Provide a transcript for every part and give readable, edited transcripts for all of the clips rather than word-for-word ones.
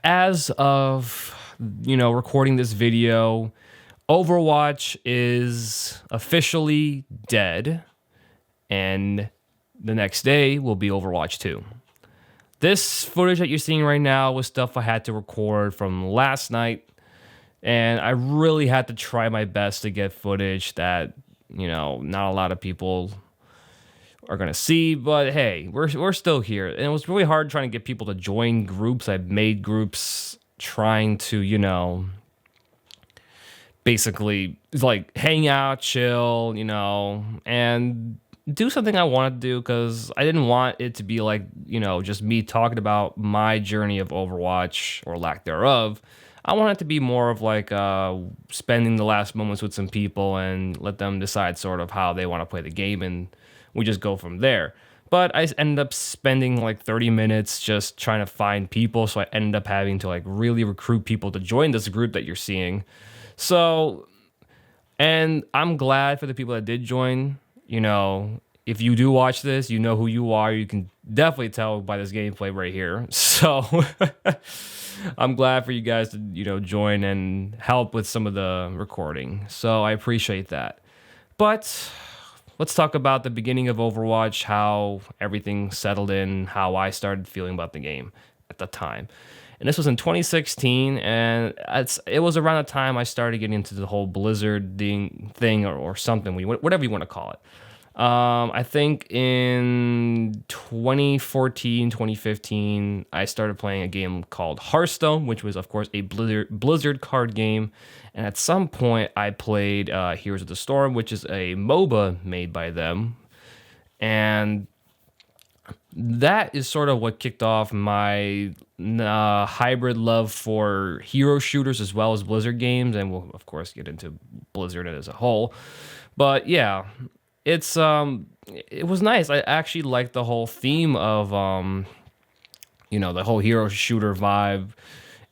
As of, recording this video, Overwatch is officially dead, and the next day will be Overwatch 2. This footage that you're seeing right now was stuff I had to record from last night, and I really had to try my best to get footage that, not a lot of people are going to see, but hey, we're still here. And it was really hard trying to get people to join groups. I've made groups trying to, basically like hang out, chill, and do something I wanted to do, because I didn't want it to be like, just me talking about my journey of Overwatch or lack thereof. I want it to be more of like spending the last moments with some people and let them decide sort of how they want to play the game, and we just go from there. But I ended up spending like 30 minutes just trying to find people, so I ended up having to like really recruit people to join this group that you're seeing. So, and I'm glad for the people that did join. If you do watch this, you know who you are. You can definitely tell by this gameplay right here. So I'm glad for you guys to, join and help with some of the recording. So I appreciate that. But let's talk about the beginning of Overwatch, how everything settled in, how I started feeling about the game at the time. And this was in 2016, and it was around the time I started getting into the whole Blizzard thing or something, whatever you want to call it. I think in 2014, 2015, I started playing a game called Hearthstone, which was, of course, a Blizzard card game. And at some point, I played Heroes of the Storm, which is a MOBA made by them. And that is sort of what kicked off my hybrid love for hero shooters as well as Blizzard games. And we'll, of course, get into Blizzard as a whole. But yeah, it was nice. I actually liked the whole theme of, the whole hero shooter vibe.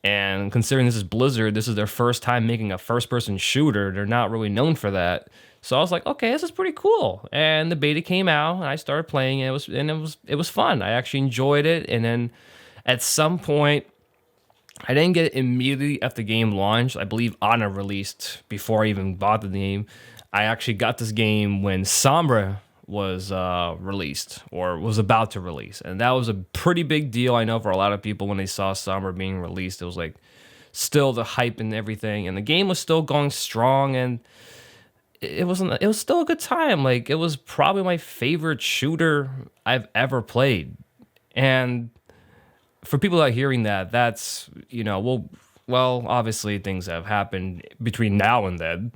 And considering this is Blizzard, this is their first time making a first-person shooter. They're not really known for that. So I was like, okay, this is pretty cool. And the beta came out, and I started playing it. It was fun. I actually enjoyed it. And then at some point, I didn't get it immediately after the game launched. I believe Honor released before I even bought the game. I actually got this game when Sombra was released, or was about to release, and that was a pretty big deal. I know for a lot of people, when they saw Sombra being released, it was like still the hype and everything, and the game was still going strong, and it was still a good time. Like, it was probably my favorite shooter I've ever played. And for people that are hearing that, that's, well, obviously things have happened between now and then.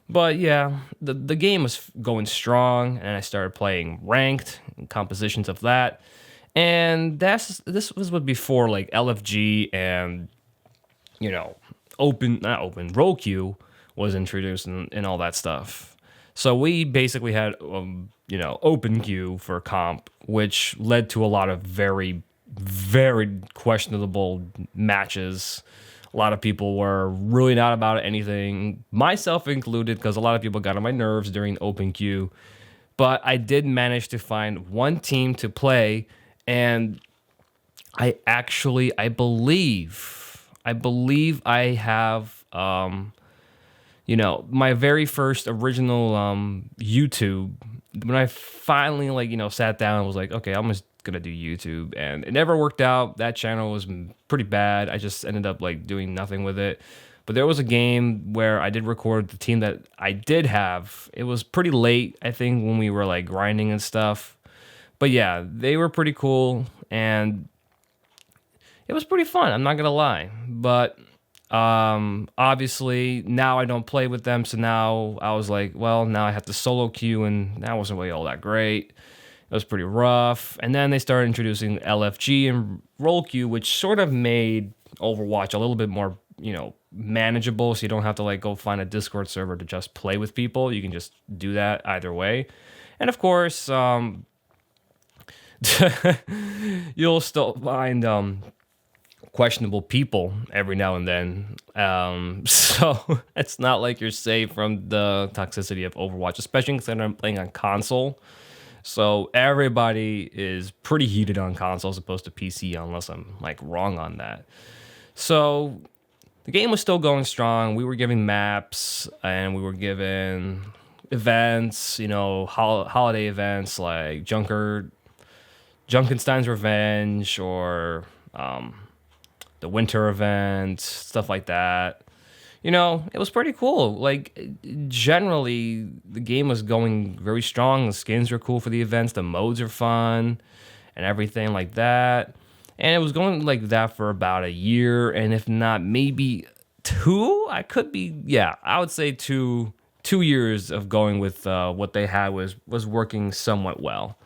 But yeah, the game was going strong, and I started playing ranked and compositions of that. And this was before like LFG and role queue was introduced and all that stuff. So we basically had open queue for comp, which led to a lot of very, very questionable matches. A lot of people were really not about anything, myself included, because a lot of people got on my nerves during open queue. But I did manage to find one team to play, and I believe I have, my very first original YouTube. When I finally sat down and was like, okay, I'm just gonna do YouTube, and it never worked out. That channel was pretty bad. I just ended up doing nothing with it. But there was a game where I did record the team that I did have. It was pretty late, I think, when we were grinding and stuff. But yeah, they were pretty cool, and it was pretty fun, I'm not gonna lie. But obviously now I don't play with them, so now I was like, well, now I have to solo queue, and that wasn't really all that great. It was pretty rough. And then they started introducing LFG and role queue, which sort of made Overwatch a little bit more, manageable. So you don't have to go find a Discord server to just play with people. You can just do that either way. And of course, you'll still find questionable people every now and then. So it's not like you're safe from the toxicity of Overwatch, especially because I'm playing on console. So everybody is pretty heated on console as opposed to PC, unless I'm like wrong on that. So the game was still going strong. We were giving maps and we were given events, holiday events like Junkenstein's Revenge or the winter event, stuff like that. It was pretty cool. Like, generally, the game was going very strong. The skins were cool for the events. The modes are fun and everything like that. And it was going like that for about a year. And if not, maybe two? I would say 2 years of going with what they had was working somewhat well.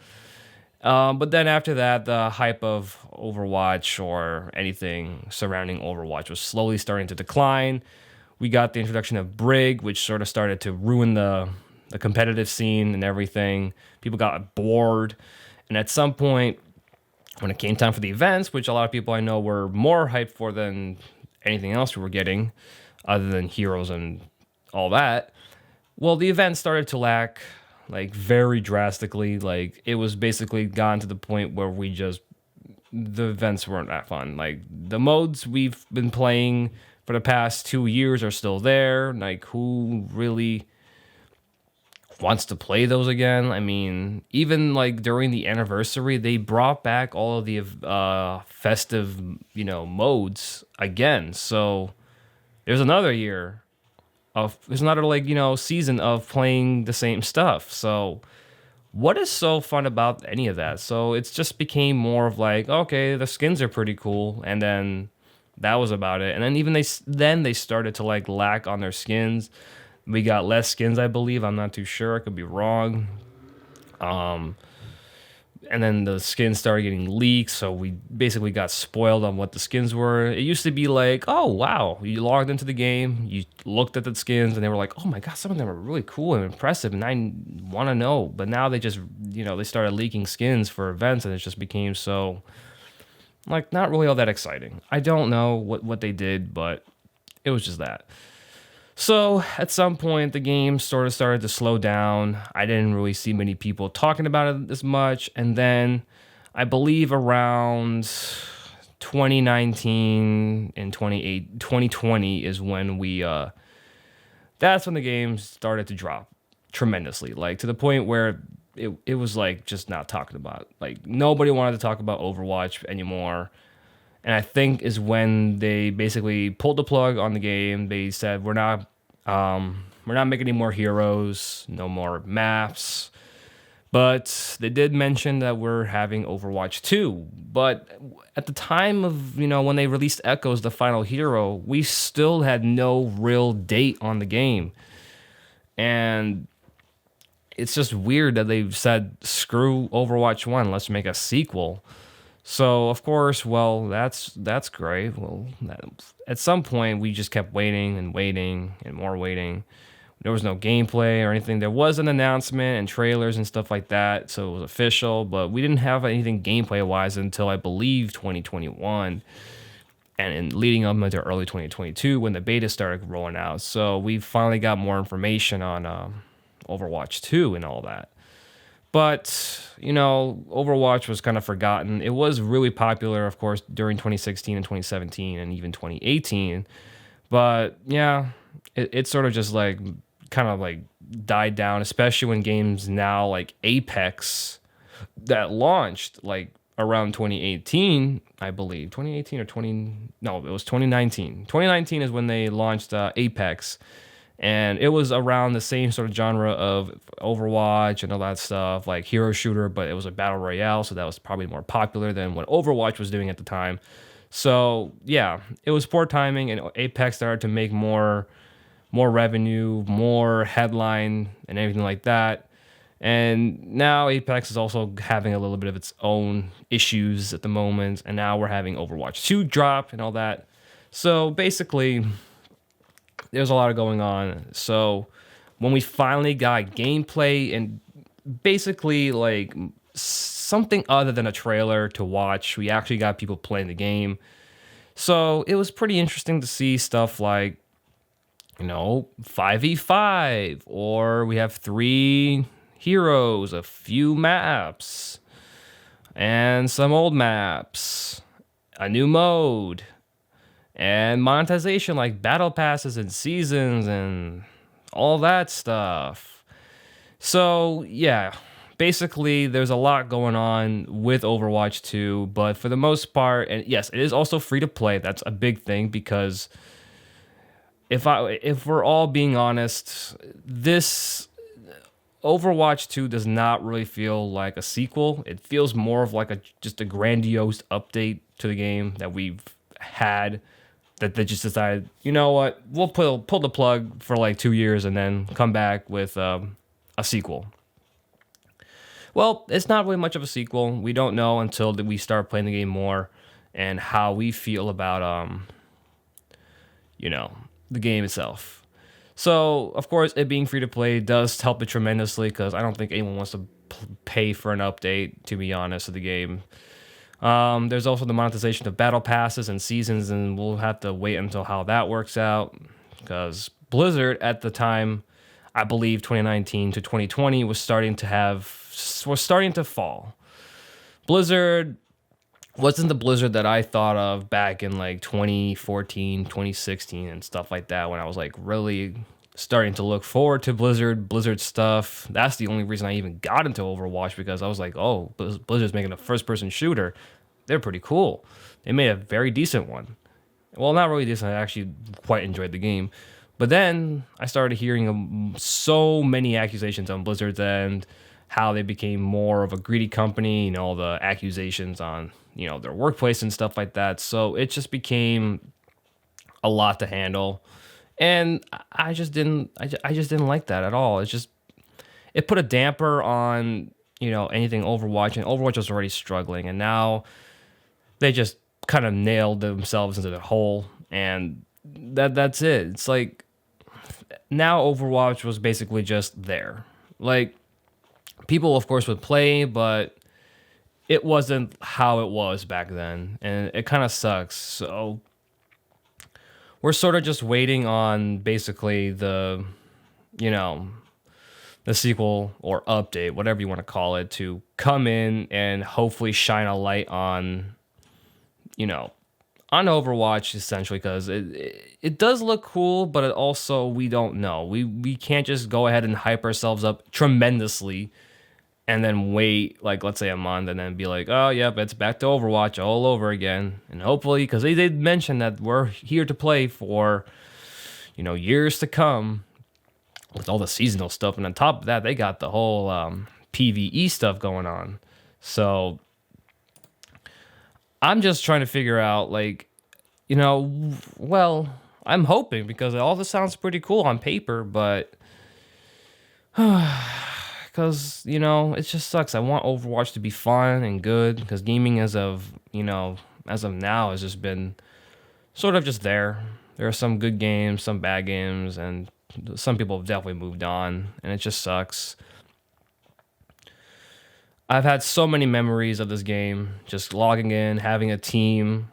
But then after that, the hype of Overwatch or anything surrounding Overwatch was slowly starting to decline. We got the introduction of Brig, which sort of started to ruin the competitive scene and everything. People got bored. And at some point, when it came time for the events, which a lot of people I know were more hyped for than anything else we were getting, other than heroes and all that, well, the events started to lack, like, very drastically. Like, it was basically gone to the point where the events weren't that fun. Like, the modes we've been playing for the past 2 years are still there. Like, who really wants to play those again? I mean, even like during the anniversary, they brought back all of the festive, modes again. So there's another year there's another season of playing the same stuff. So what is so fun about any of that? So it's just became more of like, okay, the skins are pretty cool, and then that was about it. And then even they started to like lack on their skins. We got less skins, I believe. I'm not too sure. I could be wrong. And then the skins started getting leaked, so we basically got spoiled on what the skins were. It used to be like, oh, wow. You logged into the game, you looked at the skins, and they were like, oh my God, some of them are really cool and impressive, and I want to know. But now they just, they started leaking skins for events, and it just became so, like, not really all that exciting. I don't know what they did, but it was just that. So at some point, the game sort of started to slow down. I didn't really see many people talking about it as much. And then I believe around 2019 and 2020 is when that's when the game started to drop tremendously. Like, to the point where it was like just not talked about. Like, nobody wanted to talk about Overwatch anymore. And I think is when they basically pulled the plug on the game. They said, we're not making any more heroes, no more maps. But they did mention that we're having Overwatch 2. But at the time of, when they released Echoes, the final hero, we still had no real date on the game. And it's just weird that they've said, screw Overwatch 1, let's make a sequel. So, of course, well, that's great. Well, at some point, we just kept waiting and waiting and more waiting. There was no gameplay or anything. There was an announcement and trailers and stuff like that, so it was official, but we didn't have anything gameplay-wise until, I believe, 2021, and leading up into early 2022 when the beta started rolling out. So we finally got more information on Overwatch 2 and all that. But, Overwatch was kind of forgotten. It was really popular, of course, during 2016 and 2017 and even 2018. But, yeah, it sort of just, like, kind of, like, died down, especially when games now, like Apex, that launched, like, around 2018, I believe. 2018 or it was 2019. 2019 is when they launched Apex. And it was around the same sort of genre of Overwatch and all that stuff, like hero shooter, but it was a battle royale, so that was probably more popular than what Overwatch was doing at the time. So, yeah, it was poor timing, and Apex started to make more revenue, more headline, and everything like that. And now Apex is also having a little bit of its own issues at the moment, and now we're having Overwatch 2 drop and all that. So, basically, there's a lot going on. So when we finally got gameplay and basically like something other than a trailer to watch, we actually got people playing the game. So it was pretty interesting to see stuff like, 5v5, or we have 3 heroes, a few maps, and some old maps, a new mode, and monetization like battle passes and seasons and all that stuff. So, yeah, basically, there's a lot going on with Overwatch 2, but for the most part, and yes, it is also free to play. That's a big thing because if we're all being honest, this Overwatch 2 does not really feel like a sequel. It feels more of like just a grandiose update to the game that we've had, that they just decided, you know what, we'll pull the plug for like 2 years and then come back with a sequel. Well, it's not really much of a sequel. We don't know until we start playing the game more and how we feel about the game itself. So, of course, it being free to play does help it tremendously because I don't think anyone wants to pay for an update, to be honest, of the game. There's also the monetization of battle passes and seasons, and we'll have to wait until how that works out because Blizzard at the time, I believe 2019 to 2020, was starting to fall. Blizzard wasn't the Blizzard that I thought of back in like 2014, 2016 and stuff like that, when I was like really starting to look forward to Blizzard stuff. That's the only reason I even got into Overwatch, because I was like, oh, Blizzard's making a first-person shooter. They're pretty cool. They made a very decent one. Well, not really decent. I actually quite enjoyed the game. But then I started hearing so many accusations on Blizzard's end, how they became more of a greedy company, the accusations on, their workplace and stuff like that. So it just became a lot to handle. And I just didn't like that at all. It put a damper on, anything Overwatch, and Overwatch was already struggling, and now they just kind of nailed themselves into the hole, and that's it. It's like now Overwatch was basically just there. Like, people of course would play, but it wasn't how it was back then, and it kind of sucks. So we're sort of just waiting on basically the sequel or update, whatever you want to call it, to come in and hopefully shine a light on Overwatch, essentially, because it does look cool, but it also, we don't know. We can't just go ahead and hype ourselves up tremendously and then wait, like, let's say a month, and then be like, oh, yep, it's back to Overwatch all over again. And hopefully, because they did mention that we're here to play for, years to come with all the seasonal stuff. And on top of that, they got the whole PvE stuff going on. So I'm just trying to figure out, like, well, I'm hoping, because all this sounds pretty cool on paper, but because, it just sucks. I want Overwatch to be fun and good, because gaming as of now has just been sort of just there. There are some good games, some bad games, and some people have definitely moved on, and it just sucks. I've had so many memories of this game, just logging in, having a team,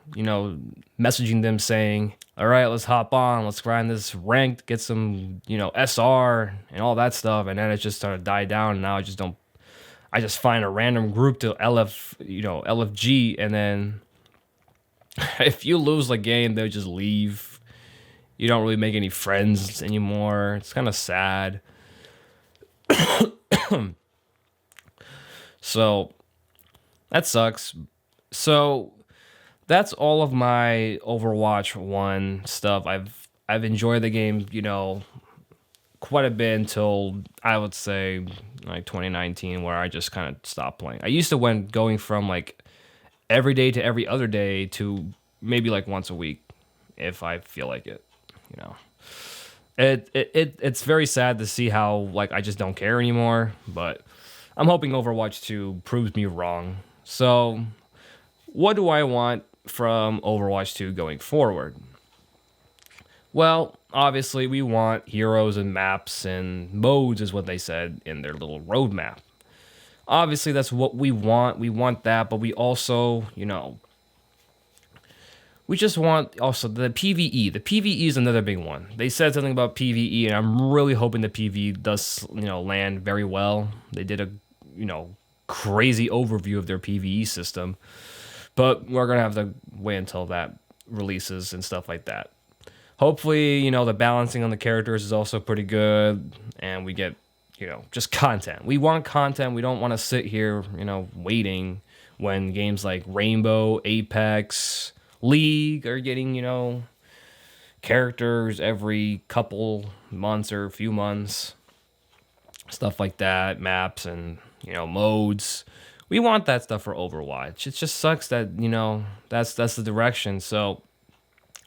messaging them saying, all right, let's hop on, let's grind this ranked, get some, SR and all that stuff. And then it just started to die down. And now I just find a random group to LFG. And then if you lose the game, they'll just leave. You don't really make any friends anymore. It's kind of sad. So that sucks. So that's all of my Overwatch 1 stuff. I've enjoyed the game, quite a bit until I would say like 2019, where I just kind of stopped playing. I used to going from like every day to every other day to maybe like once a week if I feel like it. It's very sad to see how, like, I just don't care anymore, but I'm hoping Overwatch 2 proves me wrong. So, what do I want from Overwatch 2 going forward? Well, obviously, we want heroes and maps and modes, is what they said in their little roadmap. Obviously, that's what we want. We want that, but we also, we just want also the PvE. The PvE is another big one. They said something about PvE, and I'm really hoping the PvE does, land very well. They did a, crazy overview of their PvE system, but we're gonna have to wait until that releases and stuff like that. Hopefully, the balancing on the characters is also pretty good, and we get, just content. We want content. We don't want to sit here, waiting when games like Rainbow, Apex, League are getting, characters every couple months or a few months. Stuff like that, maps and, modes. We want that stuff for Overwatch. It just sucks that, that's the direction. So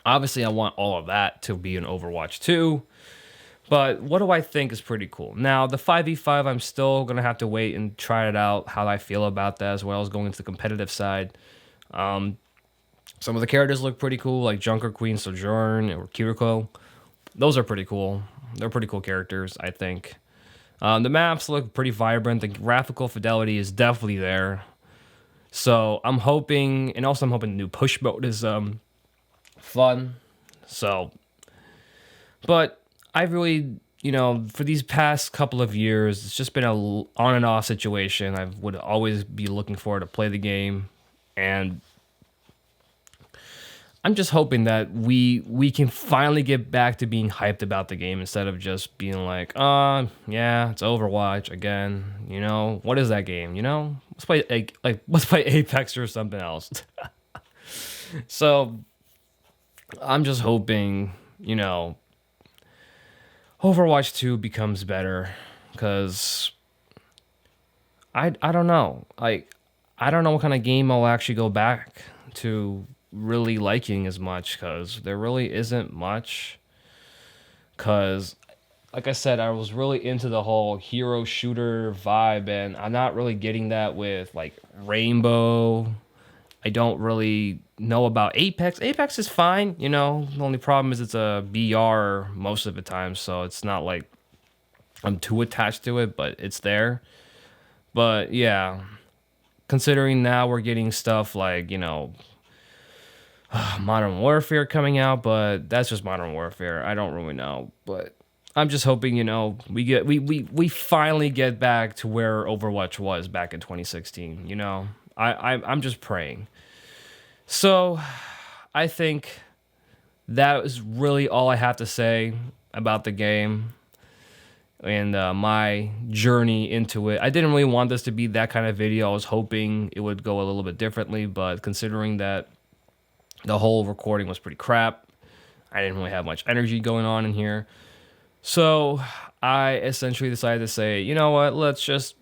obviously I want all of that to be in Overwatch 2. But what do I think is pretty cool? Now, the 5v5, I'm still going to have to wait and try it out, how I feel about that, as well as going into the competitive side. Some of the characters look pretty cool, like Junker Queen, Sojourn, or Kiriko. Those are pretty cool. They're pretty cool characters, I think. The maps look pretty vibrant. The graphical fidelity is definitely there. So I'm hoping, and also I'm hoping the new push mode is fun. So, but I really, for these past couple of years, it's just been a on and off situation. I would always be looking forward to play the game, and I'm just hoping that we can finally get back to being hyped about the game instead of just being like, yeah, it's Overwatch again. What is that game? Let's play let's play Apex or something else. So I'm just hoping, Overwatch 2 becomes better, because I don't know. I don't know what kind of game I'll actually go back to really liking as much, because there really isn't much. Because, like I said, I was really into the whole hero shooter vibe, and I'm not really getting that with like Rainbow. I don't really know about Apex. Apex is fine, The only problem is it's a BR most of the time, so it's not like I'm too attached to it, but it's there. But yeah, considering now we're getting stuff like, Modern Warfare coming out, but that's just Modern Warfare. I don't really know, but I'm just hoping, we finally get back to where Overwatch was back in 2016, I'm just praying. So I think that is really all I have to say about the game and my journey into it. I didn't really want this to be that kind of video. I was hoping it would go a little bit differently, but considering that the whole recording was pretty crap, I didn't really have much energy going on in here. So I essentially decided to say, you know what, let's just,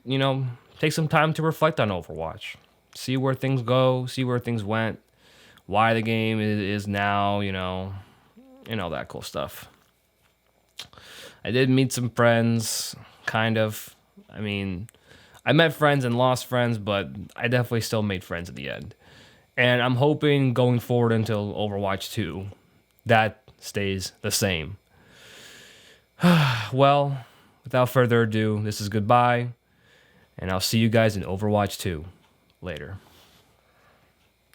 take some time to reflect on Overwatch. See where things go, see where things went, why the game is now, and all that cool stuff. I did meet some friends, kind of. I mean, I met friends and lost friends, but I definitely still made friends at the end. And I'm hoping going forward until Overwatch 2, that stays the same. Well, without further ado, this is goodbye, and I'll see you guys in Overwatch 2 later.